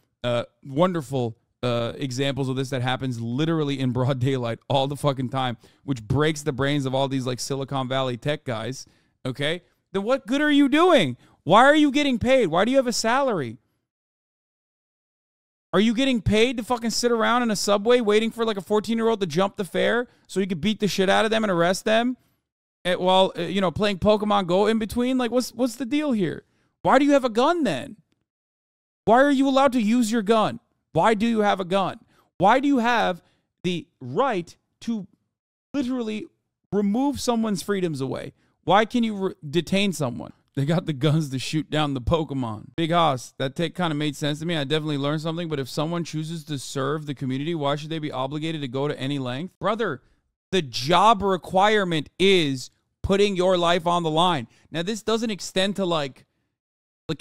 [SPEAKER 3] wonderful examples of this that happens literally in broad daylight all the fucking time, which breaks the brains of all these like Silicon Valley tech guys, okay, then what good are you doing? Why are you getting paid? Why do you have a salary? Are you getting paid to fucking sit around in a subway waiting for like a 14-year-old to jump the fare so you could beat the shit out of them and arrest them while, you know, playing Pokemon Go in between? Like, what's the deal here? Why do you have a gun then? Why are you allowed to use your gun? Why do you have a gun? Why do you have the right to literally remove someone's freedoms away? Why can you detain someone? They got the guns to shoot down the Pokemon. Big Hoss, that take kind of made sense to me. I definitely learned something, but if someone chooses to serve the community, why should they be obligated to go to any length? Brother, the job requirement is putting your life on the line. Now, this doesn't extend to like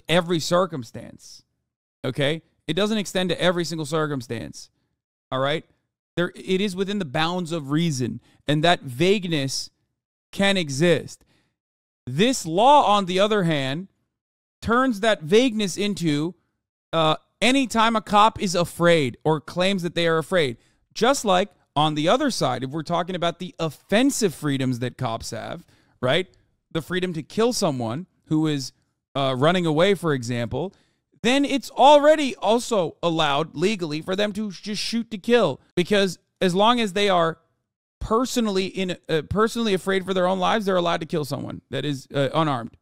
[SPEAKER 3] every circumstance, okay? It doesn't extend to every single circumstance, all right? It is within the bounds of reason, and that vagueness can exist. This law, on the other hand, turns that vagueness into anytime a cop is afraid or claims that they are afraid. Just like on the other side, if we're talking about the offensive freedoms that cops have, right? The freedom to kill someone who is running away, for example, then it's already also allowed legally for them to just shoot to kill. Because as long as they are personally afraid for their own lives, they're allowed to kill someone that is unarmed,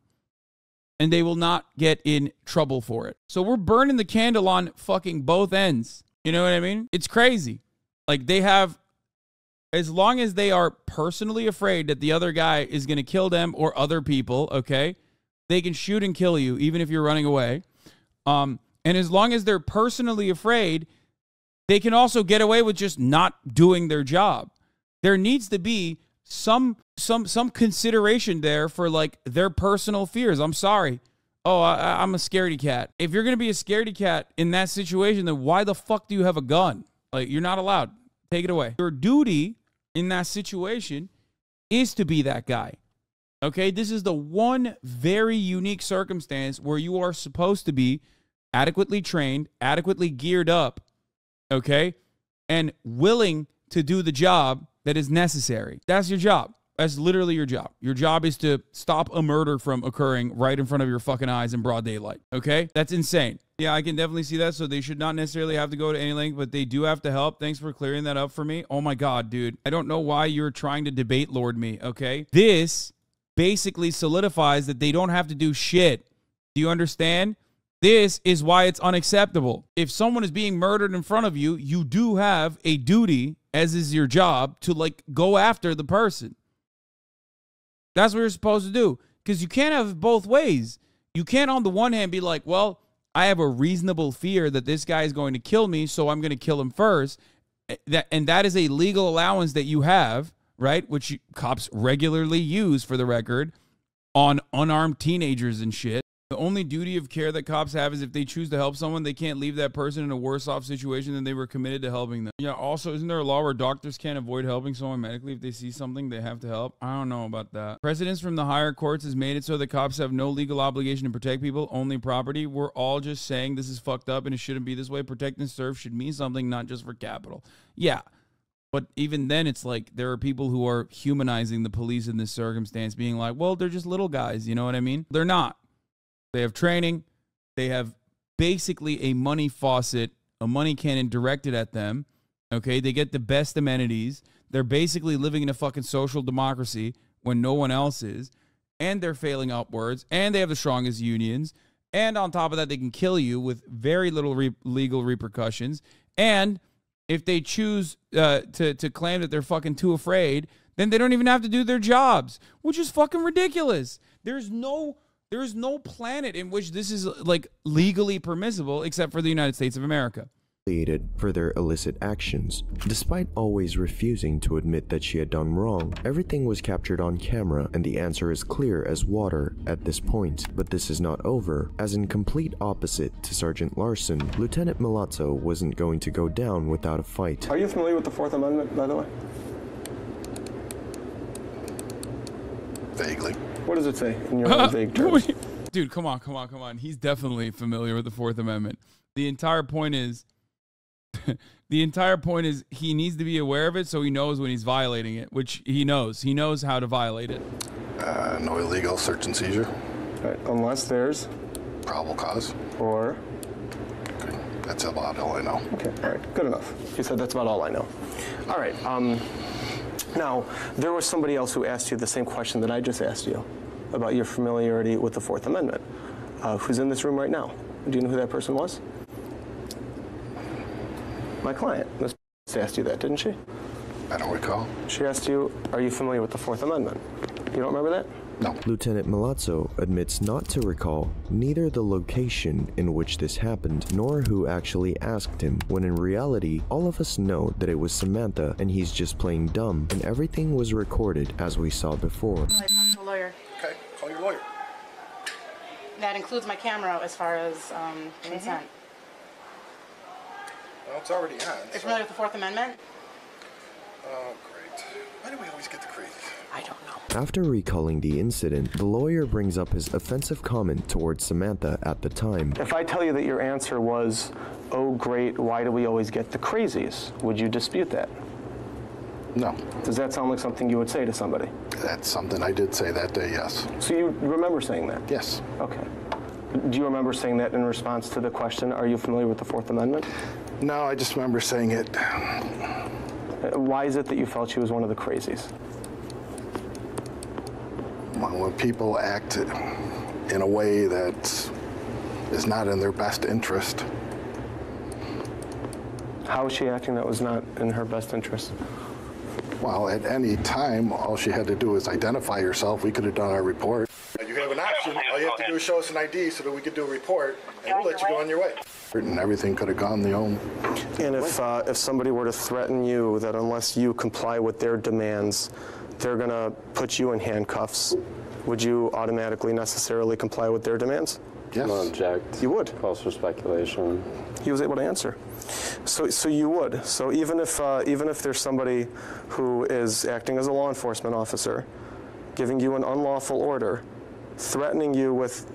[SPEAKER 3] and they will not get in trouble for it. So we're burning the candle on fucking both ends. You know what I mean? It's crazy. Like, they have, as long as they are personally afraid that the other guy is going to kill them or other people, okay, they can shoot and kill you even if you're running away. And as long as they're personally afraid, they can also get away with just not doing their job. There needs to be some consideration there for like their personal fears. I'm sorry. Oh, I'm a scaredy cat. If you're going to be a scaredy cat in that situation, then why the fuck do you have a gun? Like, you're not allowed. Take it away. Your duty in that situation is to be that guy. Okay? This is the one very unique circumstance where you are supposed to be adequately trained, adequately geared up, okay, and willing to do the job that is necessary. That's your job. That's literally your job. Your job is to stop a murder from occurring right in front of your fucking eyes in broad daylight. Okay? That's insane. Yeah, I can definitely see that. So they should not necessarily have to go to any length, but they do have to help. Thanks for clearing that up for me. Oh my God, dude. I don't know why you're trying to debate lord me, okay? This basically solidifies that they don't have to do shit. Do you understand? This is why it's unacceptable. If someone is being murdered in front of you, you do have a duty, as is your job, to like go after the person. That's what you're supposed to do. Because you can't have it both ways. You can't on the one hand be like, well, I have a reasonable fear that this guy is going to kill me, so I'm going to kill him first. And that is a legal allowance that you have, right? Which cops regularly use, for the record, on unarmed teenagers and shit. The only duty of care that cops have is if they choose to help someone, they can't leave that person in a worse off situation than they were committed to helping them. Yeah, also, isn't there a law where doctors can't avoid helping someone medically if they see something they have to help? I don't know about that. Precedents from the higher courts has made it so that cops have no legal obligation to protect people, only property. We're all just saying this is fucked up and it shouldn't be this way. Protect and serve should mean something, not just for capital. Yeah. But even then, it's like there are people who are humanizing the police in this circumstance, being like, well, they're just little guys. You know what I mean? They're not. They have training. They have basically a money faucet, a money cannon directed at them. Okay, they get the best amenities. They're basically living in a fucking social democracy when no one else is. And they're failing upwards. And they have the strongest unions. And on top of that, they can kill you with very little legal repercussions. And if they choose to claim that they're fucking too afraid, then they don't even have to do their jobs, which is fucking ridiculous. There's no planet in which this is like legally permissible except for the United States of America.
[SPEAKER 4] For their illicit actions. Despite always refusing to admit that she had done wrong, everything was captured on camera and the answer is clear as water at this point. But this is not over, as in complete opposite to Sergeant Larson, Lieutenant Milazzo wasn't going to go down without a fight.
[SPEAKER 1] Are you familiar with the Fourth Amendment, by the way?
[SPEAKER 2] Vaguely.
[SPEAKER 1] What does it say in your own vague terms?
[SPEAKER 3] Dude, come on. He's definitely familiar with the Fourth Amendment. The entire point is The entire point is he needs to be aware of it so he knows when he's violating it, which he knows. He knows how to violate it.
[SPEAKER 2] No illegal search and seizure.
[SPEAKER 1] Right, unless there's
[SPEAKER 2] probable cause.
[SPEAKER 1] Or?
[SPEAKER 2] Okay, that's about all I know.
[SPEAKER 1] Okay, all right, good enough. You said that's about all I know. All right, now, there was somebody else who asked you the same question that I just asked you about your familiarity with the Fourth Amendment, who's in this room right now. Do you know who that person was? My client. Ms. asked you that, didn't she?
[SPEAKER 2] I don't recall.
[SPEAKER 1] She asked you, are you familiar with the Fourth Amendment? You don't remember that?
[SPEAKER 2] No.
[SPEAKER 4] Lieutenant Milazzo admits not to recall neither the location in which this happened nor who actually asked him, when in reality, all of us know that it was Samantha and he's just playing dumb and everything was recorded as we saw before.
[SPEAKER 7] A lawyer.
[SPEAKER 2] Okay, call your lawyer.
[SPEAKER 7] That includes my camera as far as consent.
[SPEAKER 2] Well, it's already on.
[SPEAKER 7] Are you familiar with the Fourth Amendment?
[SPEAKER 2] Oh, great. Why do we always get the crazies?
[SPEAKER 7] I don't know.
[SPEAKER 4] After recalling the incident, the lawyer brings up his offensive comment towards Samantha at the time.
[SPEAKER 1] If I tell you that your answer was, oh great, why do we always get the crazies, would you dispute that?
[SPEAKER 2] No.
[SPEAKER 1] Does that sound like something you would say to somebody?
[SPEAKER 2] That's something I did say that day, yes.
[SPEAKER 1] So you remember saying that?
[SPEAKER 2] Yes.
[SPEAKER 1] Okay. Do you remember saying that in response to the question, are you familiar with the Fourth Amendment?
[SPEAKER 2] No, I just remember saying it.
[SPEAKER 1] Why is it that you felt she was one of the crazies?
[SPEAKER 2] When people act in a way that is not in their best interest.
[SPEAKER 1] How was she acting that was not in her best interest?
[SPEAKER 2] Well, at any time, all she had to do is identify herself. We could have done our report. You have an option. All you have to do is show us an ID so that we could do a report, and we'll let you go on your way. And everything could have gone the own.
[SPEAKER 1] And if somebody were to threaten you that unless you comply with their demands, they're going to put you in handcuffs, would you automatically necessarily comply with their demands?
[SPEAKER 2] Yes.
[SPEAKER 10] No object.
[SPEAKER 1] You would?
[SPEAKER 10] Calls for speculation.
[SPEAKER 1] He was able to answer. So you would. So even if there's somebody who is acting as a law enforcement officer, giving you an unlawful order, threatening you with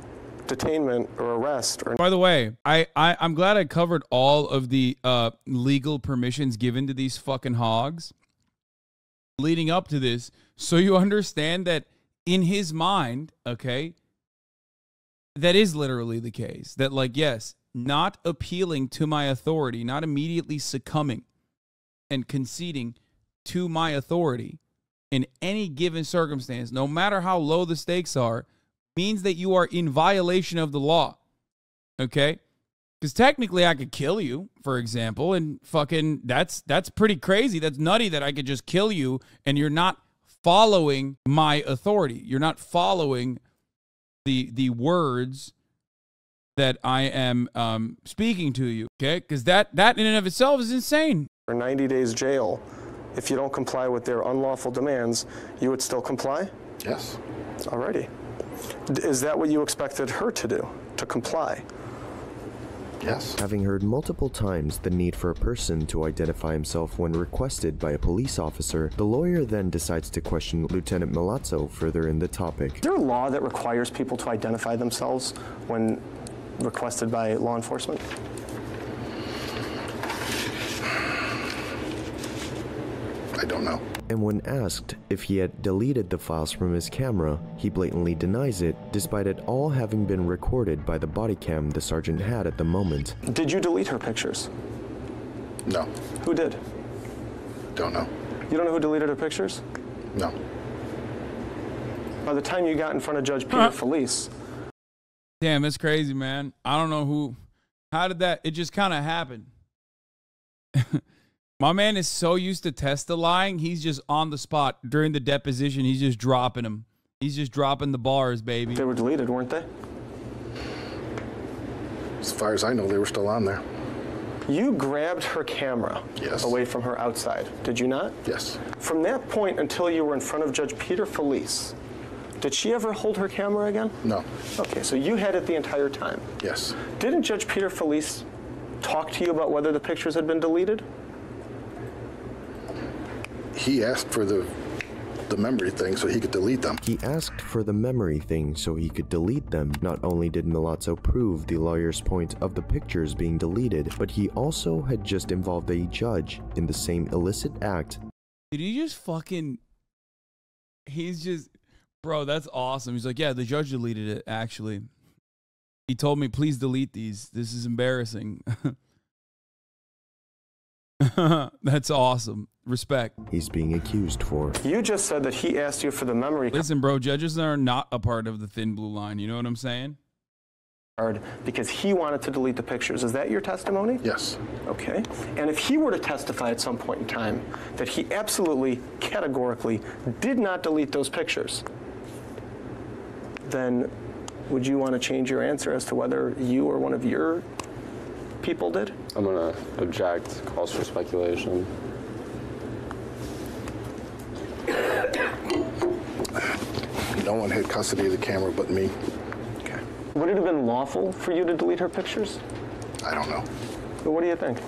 [SPEAKER 1] detainment or arrest. Or
[SPEAKER 3] By the way, I'm glad I covered all of the legal permissions given to these fucking hogs leading up to this, so you understand that in his mind, okay, that is literally the case. That, like, yes, not appealing to my authority, not immediately succumbing and conceding to my authority in any given circumstance, no matter how low the stakes are, means that you are in violation of the law. Okay? Because technically I could kill you, for example, and fucking that's pretty crazy. That's nutty that I could just kill you and you're not following my authority. You're not following the words that I am speaking to you, okay? Because that in and of itself is insane.
[SPEAKER 1] For 90 days jail, if you don't comply with their unlawful demands, you would still comply?
[SPEAKER 2] Yes.
[SPEAKER 1] Alrighty. Is that what you expected her to do, to comply?
[SPEAKER 2] Yes.
[SPEAKER 4] Having heard multiple times the need for a person to identify himself when requested by a police officer, the lawyer then decides to question Lieutenant Milazzo further in the topic.
[SPEAKER 1] Is there a law that requires people to identify themselves when requested by law enforcement?
[SPEAKER 2] I don't know.
[SPEAKER 4] And when asked if he had deleted the files from his camera, he blatantly denies it, despite it all having been recorded by the body cam the sergeant had at the moment.
[SPEAKER 1] Did you delete her pictures?
[SPEAKER 2] No.
[SPEAKER 1] Who did?
[SPEAKER 2] Don't know.
[SPEAKER 1] You don't know who deleted her pictures?
[SPEAKER 2] No.
[SPEAKER 1] By the time you got in front of Judge Peter Felice.
[SPEAKER 3] Damn, that's crazy, man. I don't know how did that, it just kind of happened. My man is so used to testifying, he's just on the spot during the deposition. He's just dropping them. He's just dropping the bars, baby.
[SPEAKER 1] They were deleted, weren't they?
[SPEAKER 2] As far as I know, they were still on there.
[SPEAKER 1] You grabbed her camera away from her outside, did you not?
[SPEAKER 2] Yes.
[SPEAKER 1] From that point until you were in front of Judge Peter Felice, did she ever hold her camera again?
[SPEAKER 2] No.
[SPEAKER 1] Okay, so you had it the entire time.
[SPEAKER 2] Yes.
[SPEAKER 1] Didn't Judge Peter Felice talk to you about whether the pictures had been deleted?
[SPEAKER 2] He asked for the the memory thing so he could delete them.
[SPEAKER 4] He asked for the memory thing so he could delete them. Not only did Milazzo prove the lawyer's point of the pictures being deleted, but he also had just involved a judge in the same illicit act.
[SPEAKER 3] Did he just fucking... He's just... Bro, that's awesome. He's like, yeah, the judge deleted it, actually. He told me, please delete these. This is embarrassing. That's awesome. Respect.
[SPEAKER 4] He's being accused for.
[SPEAKER 1] You just said that he asked you for the memory
[SPEAKER 3] Listen, bro, judges are not a part of the thin blue line. You know what I'm saying?
[SPEAKER 1] card because he wanted to delete the pictures. Is that your testimony?
[SPEAKER 2] Yes.
[SPEAKER 1] Okay. And if he were to testify at some point in time that he absolutely, categorically did not delete those pictures, then would you want to change your answer as to whether you or one of your people did?
[SPEAKER 10] I'm going to object. Calls for speculation.
[SPEAKER 2] No one had custody of the camera but me.
[SPEAKER 1] Okay. Would it have been lawful for you to delete her pictures?
[SPEAKER 2] I don't know.
[SPEAKER 1] But what do you think?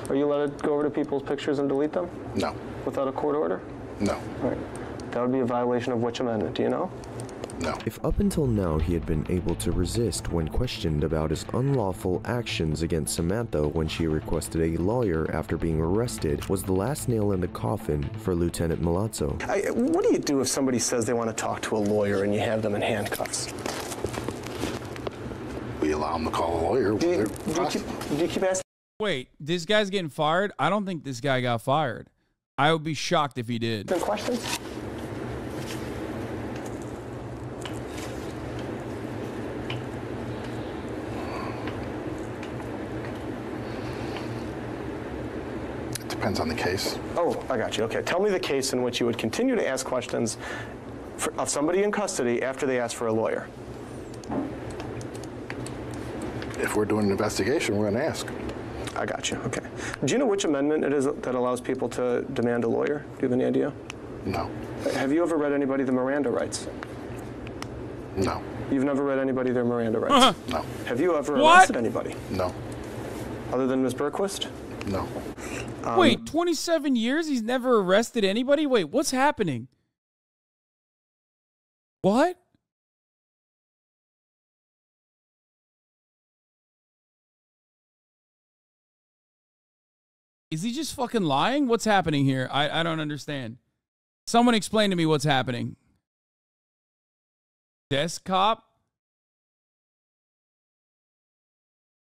[SPEAKER 1] Are you allowed to go over to people's pictures and delete them?
[SPEAKER 2] No.
[SPEAKER 1] Without a court order?
[SPEAKER 2] No.
[SPEAKER 1] All right. That would be a violation of which amendment? Do you know?
[SPEAKER 2] No.
[SPEAKER 4] If up until now he had been able to resist when questioned about his unlawful actions against Samantha when she requested a lawyer after being arrested, was the last nail in the coffin for Lieutenant Milazzo.
[SPEAKER 1] What do you do if somebody says they want to talk to a lawyer and you have them in handcuffs?
[SPEAKER 2] We allow them to call a lawyer.
[SPEAKER 1] Do you keep asking?
[SPEAKER 3] Wait, this guy's getting fired? I don't think this guy got fired. I would be shocked if he did.
[SPEAKER 1] Questions?
[SPEAKER 2] Depends on the case.
[SPEAKER 1] Oh, I got you. Okay. Tell me the case in which you would continue to ask questions of somebody in custody after they ask for a lawyer.
[SPEAKER 2] If we're doing an investigation, we're going to ask.
[SPEAKER 1] I got you. Okay. Do you know which amendment it is that allows people to demand a lawyer? Do you have any idea?
[SPEAKER 2] No.
[SPEAKER 1] Have you ever read anybody the Miranda rights?
[SPEAKER 2] No.
[SPEAKER 1] You've never read anybody their Miranda rights?
[SPEAKER 2] No.
[SPEAKER 1] Have you ever
[SPEAKER 3] What?
[SPEAKER 1] arrested anybody?
[SPEAKER 2] No.
[SPEAKER 1] Other than Ms. Berquist?
[SPEAKER 2] No.
[SPEAKER 3] Wait, 27 years? He's never arrested anybody? Wait, what's happening? What? Is he just fucking lying? What's happening here? I don't understand. Someone explain to me what's happening. Desk cop?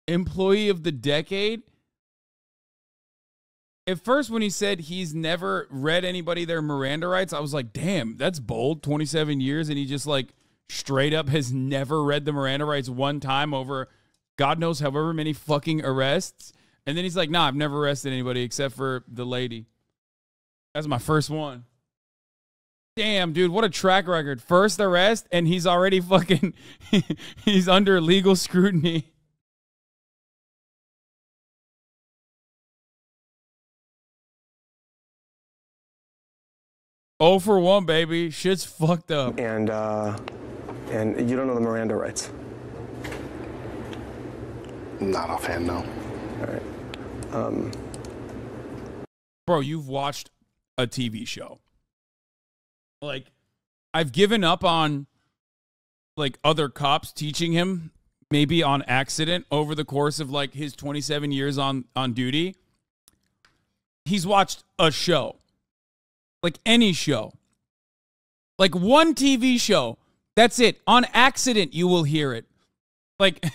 [SPEAKER 3] Employee of the decade? At first, when he said he's never read anybody their Miranda rights, I was like, damn, that's bold. 27 years, and he just like straight up has never read the Miranda rights one time over God knows however many fucking arrests. And then he's like, nah, I've never arrested anybody except for the lady. That's my first one. Damn, dude, what a track record. First arrest, and he's already fucking, he's under legal scrutiny. Oh for 1, baby. Shit's fucked up.
[SPEAKER 1] And you don't know the Miranda rights?
[SPEAKER 2] Not offhand, no.
[SPEAKER 1] All right.
[SPEAKER 3] Bro, you've watched a TV show. Like, I've given up on, like, other cops teaching him, maybe on accident, over the course of, like, his 27 years on duty. He's watched a show. Like, any show. Like, one TV show. That's it. On accident, you will hear it. Like,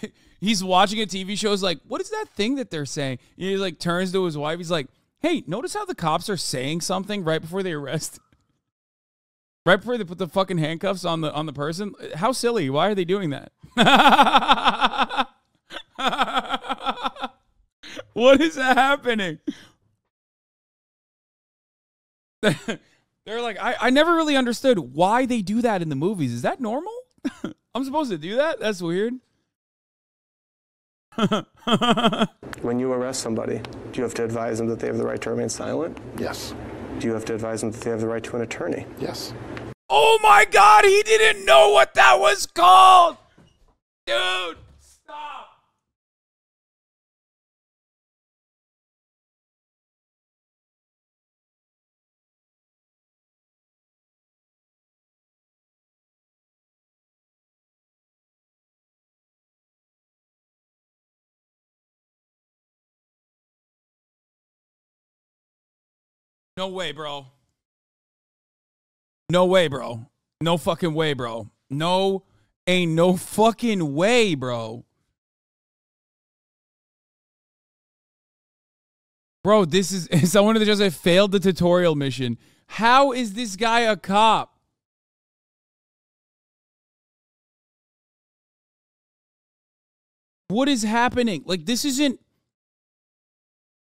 [SPEAKER 3] he's watching a TV show. He's like, what is that thing that they're saying? And he, like, turns to his wife. He's like, hey, notice how the cops are saying something right before they arrest? Right before they put the fucking handcuffs on the person? How silly. Why are they doing that? What is happening? They're like, I never really understood why they do that in the movies. Is that normal? I'm supposed to do that? That's weird.
[SPEAKER 1] When you arrest somebody, do you have to advise them that they have the right to remain silent?
[SPEAKER 2] Yes.
[SPEAKER 1] Do you have to advise them that they have the right to an attorney?
[SPEAKER 2] Yes.
[SPEAKER 3] Oh my God, he didn't know what that was called! Dude! No way, bro. No way, bro. No fucking way, bro. No, ain't no fucking way, bro. Bro, this is someone that just failed the tutorial mission. How is this guy a cop? What is happening? Like, this isn't...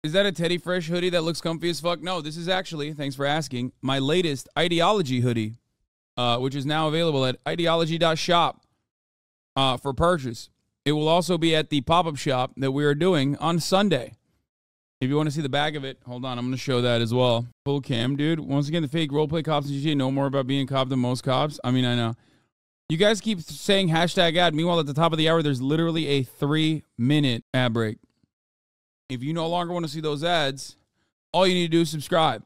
[SPEAKER 3] Is that a Teddy Fresh hoodie that looks comfy as fuck? No, this is actually, thanks for asking, my latest Ideology hoodie, which is now available at ideology.shop for purchase. It will also be at the pop-up shop that we are doing on Sunday. If you want to see the back of it, hold on, I'm going to show that as well. Full cam, dude. Once again, the fake roleplay cops in GTA know more about being a cop than most cops. I mean, I know. You guys keep saying hashtag ad. Meanwhile, at the top of the hour, there's literally a 3-minute ad break. If you no longer want to see those ads, all you need to do is subscribe.